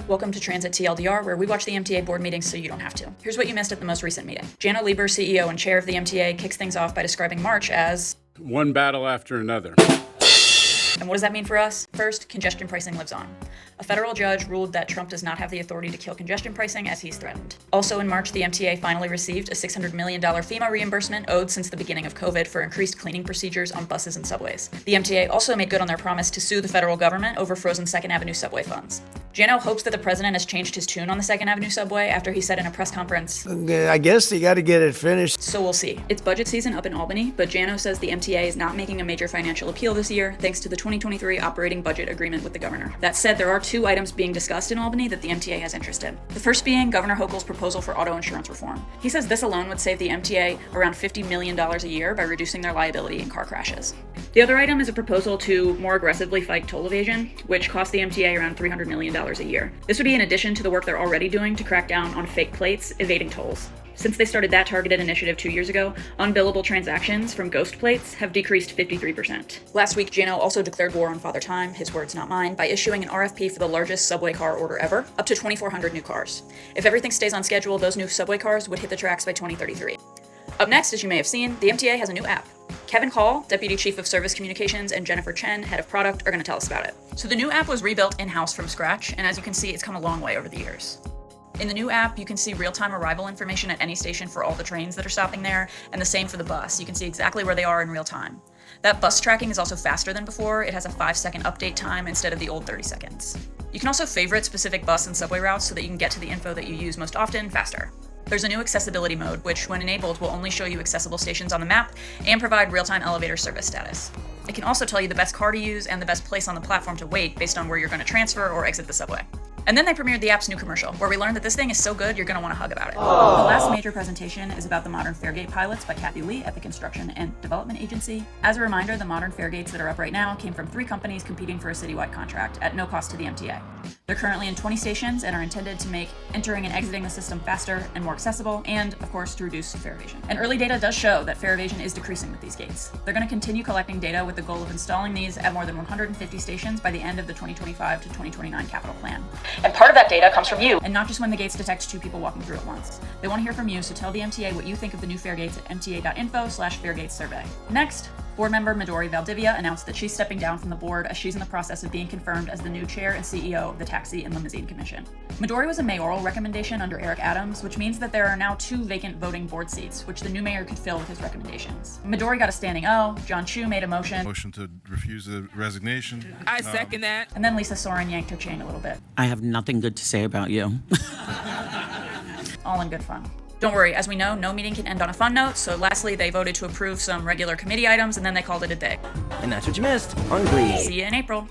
Welcome to Transit TLDR, where we watch the MTA board meetings so you don't have to. Here's what you missed at the most recent meeting. Jano Lieber, CEO and chair of the MTA, kicks things off by describing March as one battle after another. And what does that mean for us? First, congestion pricing lives on. A federal judge ruled that Trump does not have the authority to kill congestion pricing as he's threatened. Also in March, the MTA finally received a $600 million FEMA reimbursement owed since the beginning of COVID for increased cleaning procedures on buses and subways. The MTA also made good on their promise to sue the federal government over frozen 2nd Avenue subway funds. Jano hopes that the president has changed his tune on the 2nd Avenue subway after he said in a press conference, I guess you got to get it finished. So we'll see. It's budget season up in Albany, but Jano says the MTA is not making a major financial appeal this year thanks to the 2023 operating budget agreement with the governor. That said, there are two items being discussed in Albany that the MTA has interest in. The first being Governor Hochul's proposal for auto insurance reform. He says this alone would save the MTA around $50 million a year by reducing their liability in car crashes. The other item is a proposal to more aggressively fight toll evasion, which costs the MTA around $300 million a year. This would be in addition to the work they're already doing to crack down on fake plates evading tolls. Since they started that targeted initiative 2 years ago, unbillable transactions from ghost plates have decreased 53%. Last week, Jano also declared war on Father Time, his words not mine, by issuing an RFP for the largest subway car order ever, up to 2,400 new cars. If everything stays on schedule, those new subway cars would hit the tracks by 2033. Up next, as you may have seen, the MTA has a new app. Kevin Call, Deputy Chief of Service Communications, and Jennifer Chen, Head of Product, are going to tell us about it. So the new app was rebuilt in-house from scratch, and as you can see, it's come a long way over the years. In the new app, you can see real-time arrival information at any station for all the trains that are stopping there, and the same for the bus. You can see exactly where they are in real time. That bus tracking is also faster than before. It has a 5-second update time instead of the old 30 seconds. You can also favorite specific bus and subway routes so that you can get to the info that you use most often faster. There's a new accessibility mode, which, when enabled, will only show you accessible stations on the map and provide real-time elevator service status. It can also tell you the best car to use and the best place on the platform to wait based on where you're going to transfer or exit the subway. And then they premiered the app's new commercial, where we learned that this thing is so good you're going to want to hug about it. Aww. The last major presentation is about the modern Faregate pilots by Kathy Lee at the Construction and Development Agency. As a reminder, the modern Faregates that are up right now came from 3 companies competing for a citywide contract at no cost to the MTA. They're currently in 20 stations and are intended to make entering and exiting the system faster and more accessible, and, of course, to reduce fare evasion. And early data does show that fare evasion is decreasing with these gates. They're going to continue collecting data with the goal of installing these at more than 150 stations by the end of the 2025 to 2029 capital plan. And part of that data comes from you, and not just when the gates detect 2 people walking through at once. They want to hear from you, so tell the MTA what you think of the new Faregates at mta.info/faregatessurvey. Next, board member Midori Valdivia announced that she's stepping down from the board as she's in the process of being confirmed as the new chair and CEO of the Taxi and Limousine Commission. Midori was a mayoral recommendation under Eric Adams, which means that there are now 2 vacant voting board seats, which the new mayor could fill with his recommendations. Midori got a standing O, John Chu made a motion to refuse the resignation. I second that. And then Lisa Soren yanked her chain a little bit. I have nothing good to say about you. All in good fun. Don't worry, as we know, no meeting can end on a fun note, so lastly, they voted to approve some regular committee items, and then they called it a day. And that's what you missed on Glee. See you in April.